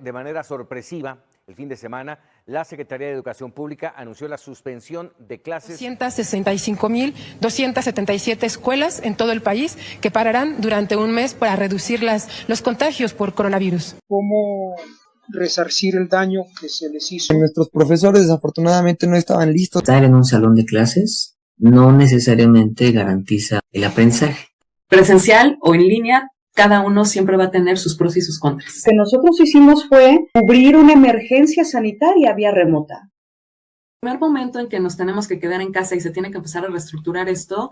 de manera sorpresiva, el fin de semana, la Secretaría de Educación Pública anunció la suspensión de clases. 265.277 escuelas en todo el país que pararán durante un mes para reducir los contagios por coronavirus. ¿Cómo resarcir el daño que se les hizo? Nuestros profesores desafortunadamente no estaban listos. Estar en un salón de clases no necesariamente garantiza el aprendizaje. Presencial o en línea, cada uno siempre va a tener sus pros y sus contras. Lo que nosotros hicimos fue cubrir una emergencia sanitaria vía remota. El primer momento en que nos tenemos que quedar en casa y se tiene que empezar a reestructurar esto,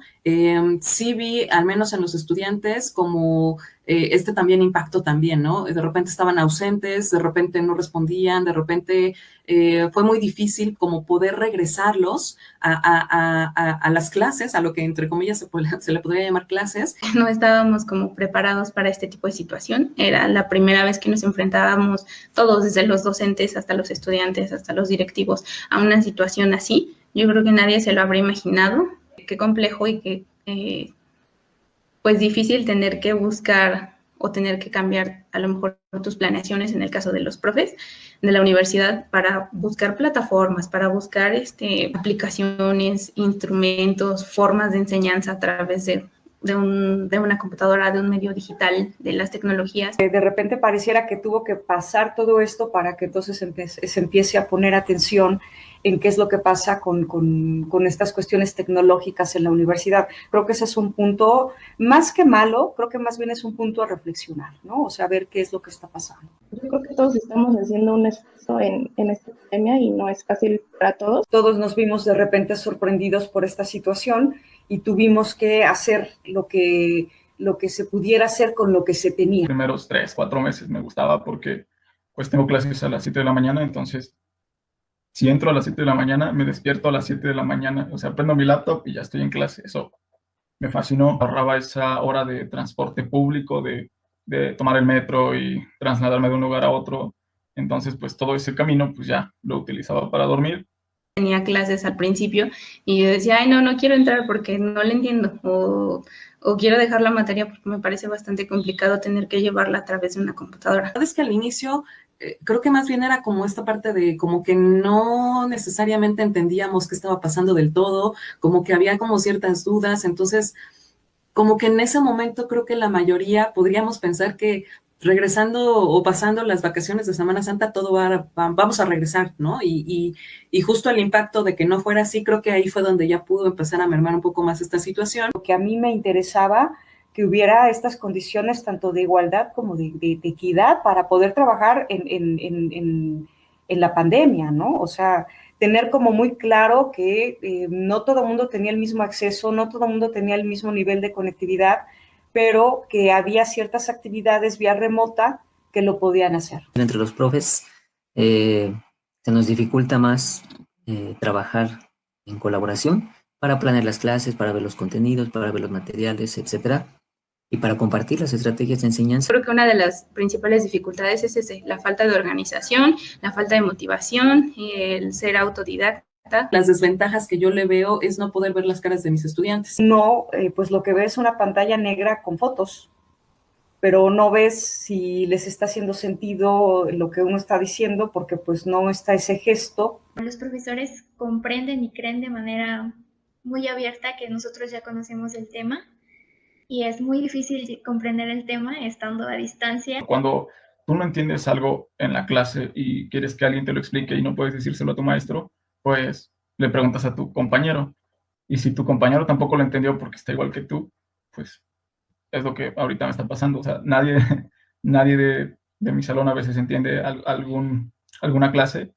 sí vi, al menos en los estudiantes, como este también impacto también, ¿no? De repente estaban ausentes, de repente no respondían, de repente fue muy difícil como poder regresarlos a las clases, a lo que entre comillas se le podría llamar clases. No estábamos como preparados para este tipo de situación. Era la primera vez que nos enfrentábamos todos, desde los docentes hasta los estudiantes, hasta los directivos, a una situación así. Yo creo que nadie se lo habría imaginado. Qué complejo y qué pues difícil tener que buscar o tener que cambiar a lo mejor tus planeaciones en el caso de los profes de la universidad para buscar plataformas, para buscar aplicaciones, instrumentos, formas de enseñanza a través de una computadora, de un medio digital, de las tecnologías. De repente pareciera que tuvo que pasar todo esto para que entonces se empiece a poner atención en qué es lo que pasa con estas cuestiones tecnológicas en la universidad. Creo que ese es un punto, más que malo, creo que más bien es un punto a reflexionar, ¿no? O sea, ver qué es lo que está pasando. Yo creo que todos estamos haciendo un esfuerzo en esta pandemia y no es fácil para todos. Todos nos vimos de repente sorprendidos por esta situación y tuvimos que hacer lo que se pudiera hacer con lo que se tenía. Los primeros 3, 4 meses me gustaba porque pues tengo clases a las 7 de la mañana, entonces si entro a las 7 de la mañana, me despierto a las 7 de la mañana, o sea, prendo mi laptop y ya estoy en clase. Eso me fascinó, ahorraba esa hora de transporte público, de tomar el metro y trasladarme de un lugar a otro. Entonces, pues todo ese camino, pues ya lo utilizaba para dormir. Tenía clases al principio y yo decía, ay, no quiero entrar porque no le entiendo, o quiero dejar la materia porque me parece bastante complicado tener que llevarla a través de una computadora. La verdad es que al inicio creo que más bien era como esta parte de como que no necesariamente entendíamos qué estaba pasando del todo, como que había como ciertas dudas, entonces como que en ese momento creo que la mayoría podríamos pensar que regresando o pasando las vacaciones de Semana Santa todo vamos a regresar, ¿no? Y justo el impacto de que no fuera así, creo que ahí fue donde ya pudo empezar a mermar un poco más esta situación. Lo que a mí me interesaba que hubiera estas condiciones tanto de igualdad como de equidad para poder trabajar en la pandemia, ¿no? O sea, tener como muy claro que no todo el mundo tenía el mismo acceso, no todo el mundo tenía el mismo nivel de conectividad, pero que había ciertas actividades vía remota que lo podían hacer. Entre los profes se nos dificulta más trabajar en colaboración para planear las clases, para ver los contenidos, para ver los materiales, etcétera, y para compartir las estrategias de enseñanza. Creo que una de las principales dificultades es la falta de organización, la falta de motivación, el ser autodidacta. Las desventajas que yo le veo es no poder ver las caras de mis estudiantes. No, pues lo que ves es una pantalla negra con fotos, pero no ves si les está haciendo sentido lo que uno está diciendo porque pues no está ese gesto. Los profesores comprenden y creen de manera muy abierta que nosotros ya conocemos el tema y es muy difícil comprender el tema estando a distancia. Cuando tú no entiendes algo en la clase y quieres que alguien te lo explique y no puedes decírselo a tu maestro, pues le preguntas a tu compañero. Y si tu compañero tampoco lo entendió porque está igual que tú, pues es lo que ahorita me está pasando. O sea, nadie de mi salón a veces entiende alguna clase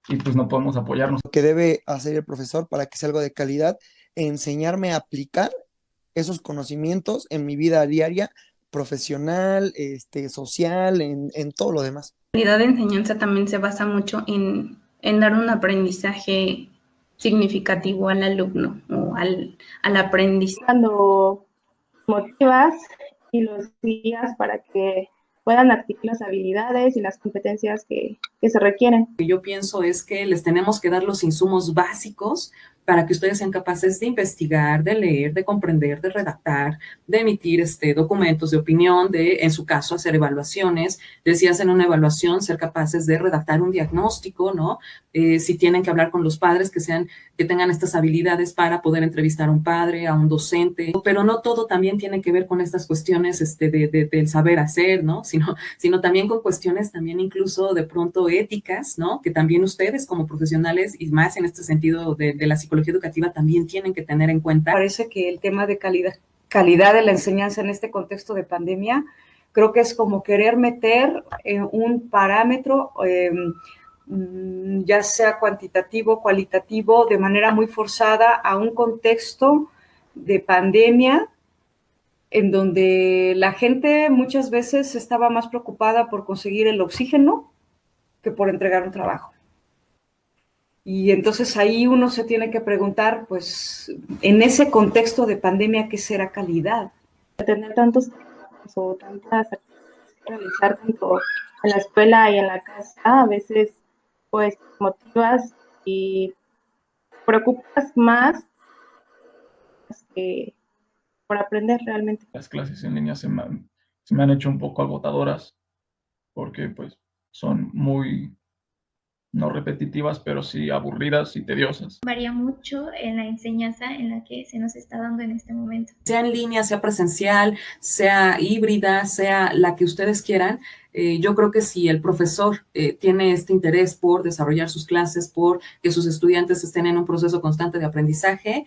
y pues no podemos apoyarnos. Lo que debe hacer el profesor para que sea algo de calidad, enseñarme a aplicar esos conocimientos en mi vida diaria, profesional, social, en todo lo demás. La calidad de enseñanza también se basa mucho en dar un aprendizaje significativo al alumno o al aprendiz. Cuando motivas y los guías para que puedan adquirir las habilidades y las competencias que se requieren. Lo que yo pienso es que les tenemos que dar los insumos básicos para que ustedes sean capaces de investigar, de leer, de comprender, de redactar, de emitir documentos de opinión, de, en su caso, hacer evaluaciones, de si hacen una evaluación, ser capaces de redactar un diagnóstico, ¿no? Si tienen que hablar con los padres, que tengan estas habilidades para poder entrevistar a un padre, a un docente, pero no todo también tiene que ver con estas cuestiones del saber hacer, ¿no? Sino también con cuestiones también incluso de pronto éticas, ¿no? Que también ustedes como profesionales, y más en este sentido de la psicología educativa, también tienen que tener en cuenta. Parece que el tema de calidad de la enseñanza en este contexto de pandemia, creo que es como querer meter un parámetro, ya sea cuantitativo, cualitativo, de manera muy forzada a un contexto de pandemia en donde la gente muchas veces estaba más preocupada por conseguir el oxígeno que por entregar un trabajo. Y entonces ahí uno se tiene que preguntar, pues, en ese contexto de pandemia, ¿qué será calidad? Tener tantos o tantas actividades que realizar tanto en la escuela y en la casa, a veces pues motivas y preocupas más que por aprender realmente. Las clases en línea se me han hecho un poco agotadoras porque pues son muy, no repetitivas, pero sí aburridas y tediosas. Varía mucho en la enseñanza en la que se nos está dando en este momento. Sea en línea, sea presencial, sea híbrida, sea la que ustedes quieran, yo creo que si el profesor tiene este interés por desarrollar sus clases, por que sus estudiantes estén en un proceso constante de aprendizaje,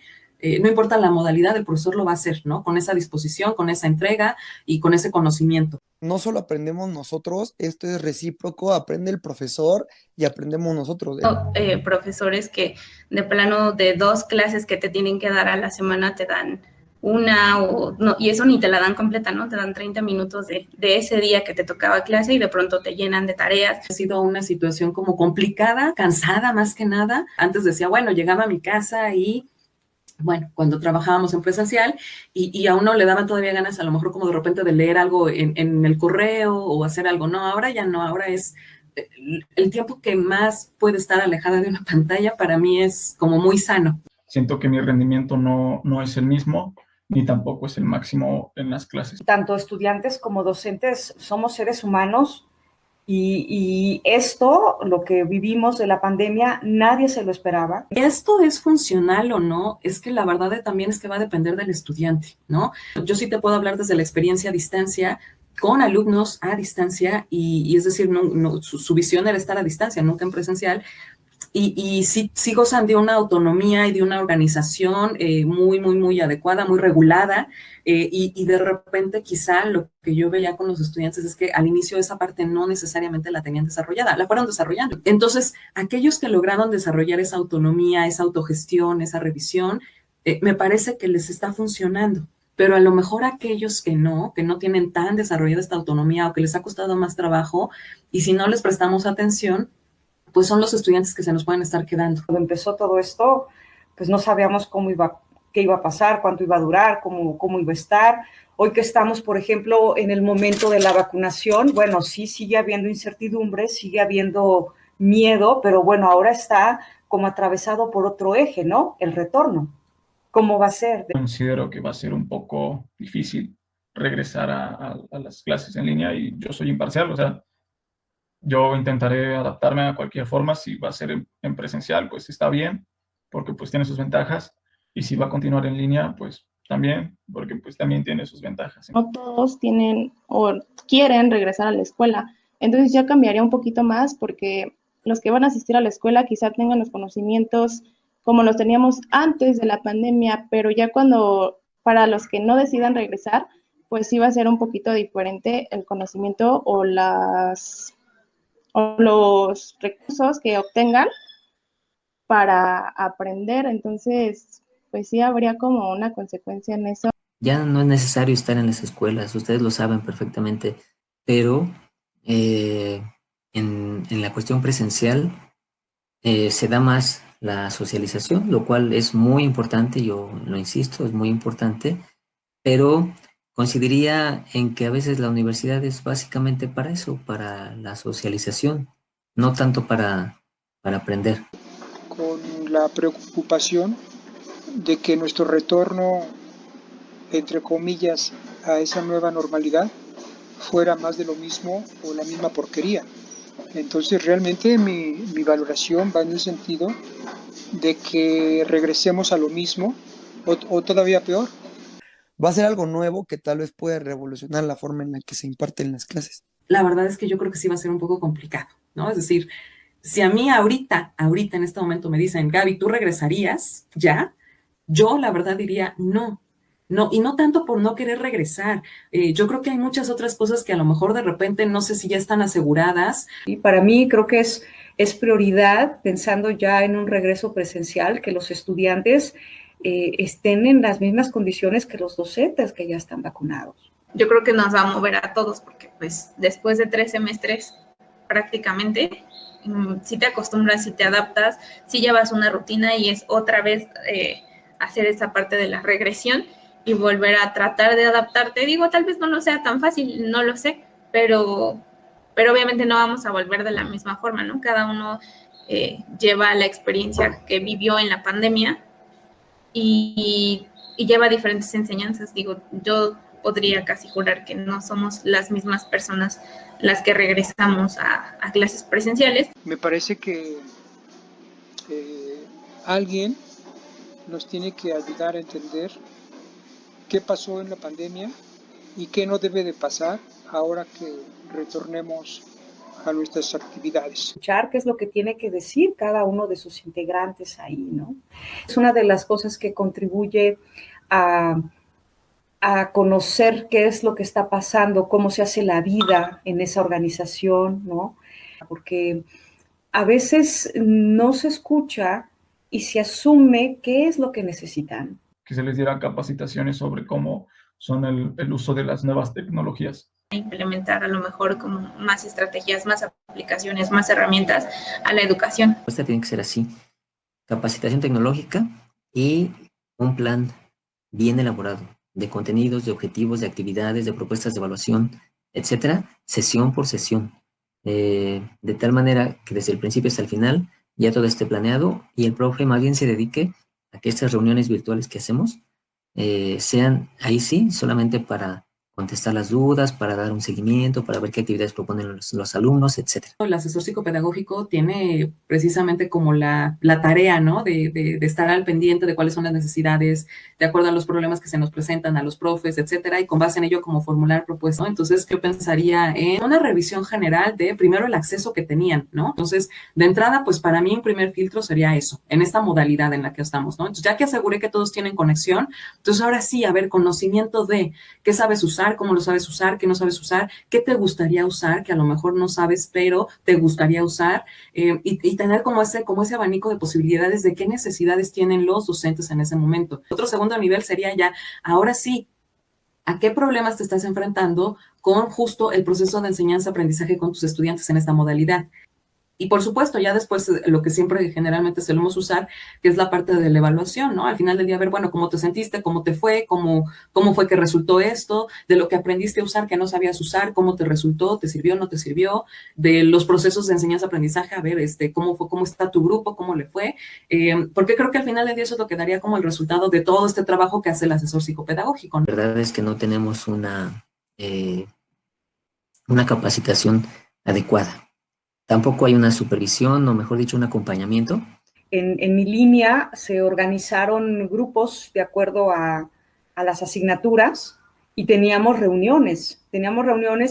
no importa la modalidad, el profesor lo va a hacer, ¿no? Con esa disposición, con esa entrega y con ese conocimiento. No solo aprendemos nosotros, esto es recíproco, aprende el profesor y aprendemos nosotros. Profesores que de plano de 2 clases que te tienen que dar a la semana te dan una o no, y eso ni te la dan completa, ¿no? Te dan 30 minutos de ese día que te tocaba clase y de pronto te llenan de tareas. Ha sido una situación como complicada, cansada más que nada. Antes decía, bueno, llegaba a mi casa y bueno, cuando trabajábamos en presencial y a uno le daban todavía ganas a lo mejor como de repente de leer algo en el correo o hacer algo. No, ahora ya no, ahora es el tiempo que más puede estar alejada de una pantalla para mí es como muy sano. Siento que mi rendimiento no es el mismo, ni tampoco es el máximo en las clases. Tanto estudiantes como docentes somos seres humanos y esto, lo que vivimos de la pandemia, nadie se lo esperaba. ¿Esto es funcional o no? Es que la verdad también es que va a depender del estudiante, ¿no? Yo sí te puedo hablar desde la experiencia a distancia, con alumnos a distancia, y es decir, su visión era estar a distancia, nunca en presencial, y sí gozan de una autonomía y de una organización muy, muy, muy adecuada, muy regulada, y de repente quizá lo que yo veía con los estudiantes es que al inicio esa parte no necesariamente la tenían desarrollada, la fueron desarrollando. Entonces, aquellos que lograron desarrollar esa autonomía, esa autogestión, esa revisión, me parece que les está funcionando. Pero a lo mejor aquellos que no tienen tan desarrollada esta autonomía o que les ha costado más trabajo, y si no les prestamos atención, pues son los estudiantes que se nos pueden estar quedando. Cuando empezó todo esto, pues no sabíamos qué iba a pasar, cuánto iba a durar, cómo iba a estar. Hoy que estamos, por ejemplo, en el momento de la vacunación, bueno, sí sigue habiendo incertidumbre, sigue habiendo miedo, pero bueno, ahora está como atravesado por otro eje, ¿no? El retorno. ¿Cómo va a ser? Considero que va a ser un poco difícil regresar a las clases en línea y yo soy imparcial, o sea, yo intentaré adaptarme a cualquier forma. Si va a ser en presencial, pues está bien, porque pues tiene sus ventajas, y si va a continuar en línea, pues también, porque pues también tiene sus ventajas. No todos tienen o quieren regresar a la escuela, entonces ya cambiaría un poquito más porque los que van a asistir a la escuela quizá tengan los conocimientos como los teníamos antes de la pandemia, pero ya para los que no decidan regresar, pues sí va a ser un poquito diferente el conocimiento o los recursos que obtengan para aprender. Entonces, pues sí habría como una consecuencia en eso. Ya no es necesario estar en las escuelas, ustedes lo saben perfectamente, pero en la cuestión presencial se da más la socialización, lo cual es muy importante, yo lo insisto, es muy importante, pero coincidiría en que a veces la universidad es básicamente para eso, para la socialización, no tanto para aprender. Con la preocupación de que nuestro retorno, entre comillas, a esa nueva normalidad fuera más de lo mismo o la misma porquería. Entonces realmente mi valoración va en el sentido de que regresemos a lo mismo o todavía peor. Va a ser algo nuevo que tal vez puede revolucionar la forma en la que se imparten las clases. La verdad es que yo creo que sí va a ser un poco complicado, ¿no? Es decir, si a mí ahorita en este momento me dicen, Gaby, ¿tú regresarías ya? Yo la verdad diría no. No, y no tanto por no querer regresar. Yo creo que hay muchas otras cosas que a lo mejor de repente no sé si ya están aseguradas. Y para mí creo que es prioridad, pensando ya en un regreso presencial, que los estudiantes estén en las mismas condiciones que los docentes que ya están vacunados. Yo creo que nos va a mover a todos porque pues después de 3 semestres prácticamente, si te acostumbras, si te adaptas, si llevas una rutina y es otra vez hacer esa parte de la regresión y volver a tratar de adaptarte. Digo, tal vez no lo sea tan fácil, no lo sé, pero obviamente no vamos a volver de la misma forma, ¿no? Cada uno lleva la experiencia que vivió en la pandemia y lleva diferentes enseñanzas. Digo, yo podría casi jurar que no somos las mismas personas las que regresamos a clases presenciales. Me parece que alguien nos tiene que ayudar a entender qué pasó en la pandemia y qué no debe de pasar ahora que retornemos a nuestras actividades. Escuchar qué es lo que tiene que decir cada uno de sus integrantes ahí, ¿no? Es una de las cosas que contribuye a conocer qué es lo que está pasando, cómo se hace la vida en esa organización, ¿no? Porque a veces no se escucha y se asume qué es lo que necesitan. Que se les diera capacitaciones sobre cómo son el uso de las nuevas tecnologías. Implementar a lo mejor como más estrategias, más aplicaciones, más herramientas a la educación. Esta tiene que ser así, capacitación tecnológica y un plan bien elaborado de contenidos, de objetivos, de actividades, de propuestas de evaluación, etcétera, sesión por sesión, de tal manera que desde el principio hasta el final ya todo esté planeado y el profe más bien se dedique a que estas reuniones virtuales que hacemos sean ahí sí solamente para contestar las dudas, para dar un seguimiento, para ver qué actividades proponen los alumnos, etc. El asesor psicopedagógico tiene precisamente como la tarea, ¿no? De estar al pendiente de cuáles son las necesidades, de acuerdo a los problemas que se nos presentan a los profes, etcétera, y con base en ello como formular propuestas, ¿no? Entonces yo pensaría en una revisión general de primero el acceso que tenían, ¿no? Entonces, de entrada, pues para mí un primer filtro sería eso, en esta modalidad en la que estamos, ¿no? Entonces, ya que aseguré que todos tienen conexión, entonces ahora sí, a ver, conocimiento de qué sabes usar, cómo lo sabes usar, qué no sabes usar, qué te gustaría usar, que a lo mejor no sabes, pero te gustaría usar, y tener como ese abanico de posibilidades de qué necesidades tienen los docentes en ese momento. Otro segundo nivel sería ya, ahora sí, ¿a qué problemas te estás enfrentando con justo el proceso de enseñanza-aprendizaje con tus estudiantes en esta modalidad? Y por supuesto, ya después lo que siempre generalmente solemos usar, que es la parte de la evaluación, ¿no? Al final del día, ver, bueno, cómo te sentiste, cómo te fue, cómo fue que resultó esto, de lo que aprendiste a usar que no sabías usar, cómo te resultó, te sirvió, no te sirvió, de los procesos de enseñanza-aprendizaje, a ver, cómo está tu grupo, cómo le fue, porque creo que al final del día eso es lo que daría como el resultado de todo este trabajo que hace el asesor psicopedagógico. La verdad es que no tenemos una capacitación adecuada. Tampoco hay una supervisión, o mejor dicho, un acompañamiento. En mi línea se organizaron grupos de acuerdo a las asignaturas y teníamos reuniones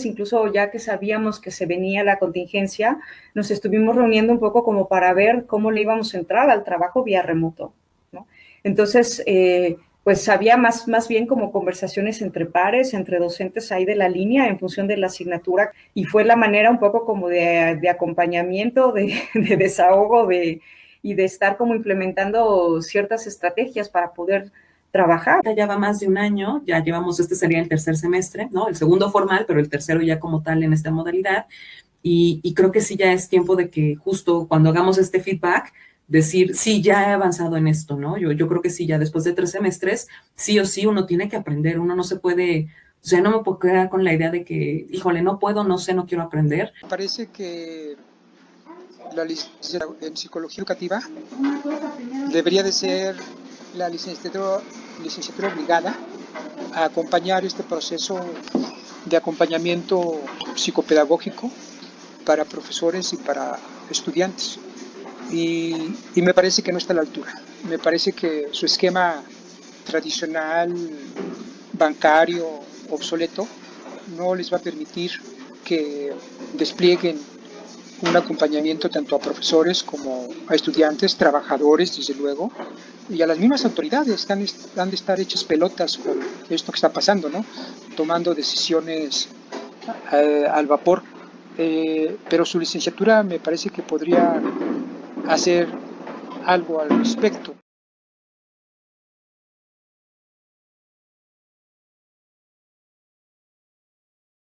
incluso ya que sabíamos que se venía la contingencia, nos estuvimos reuniendo un poco como para ver cómo le íbamos a entrar al trabajo vía remoto, ¿no? Entonces, pues había más bien como conversaciones entre pares, entre docentes ahí de la línea en función de la asignatura, y fue la manera un poco como de acompañamiento, de desahogo, y de estar como implementando ciertas estrategias para poder trabajar. Ya va más de un año, ya llevamos, este sería el tercer semestre, ¿no? El segundo formal, pero el tercero ya como tal en esta modalidad, y creo que sí ya es tiempo de que justo cuando hagamos este feedback, decir, sí, ya he avanzado en esto, ¿no? Yo creo que sí, ya después de 3 semestres, sí o sí uno tiene que aprender, uno no se puede O sea, no me puedo quedar con la idea de que, híjole, no puedo, no sé, no quiero aprender. Parece que la licenciatura en psicología educativa debería de ser la licenciatura obligada a acompañar este proceso de acompañamiento psicopedagógico para profesores y para estudiantes. Y me parece que no está a la altura. Me parece que su esquema tradicional, bancario, obsoleto, no les va a permitir que desplieguen un acompañamiento tanto a profesores como a estudiantes, trabajadores, desde luego, y a las mismas autoridades que han de estar hechas pelotas con esto que está pasando, ¿no? Tomando decisiones al vapor. Pero su licenciatura me parece que podría hacer algo al respecto.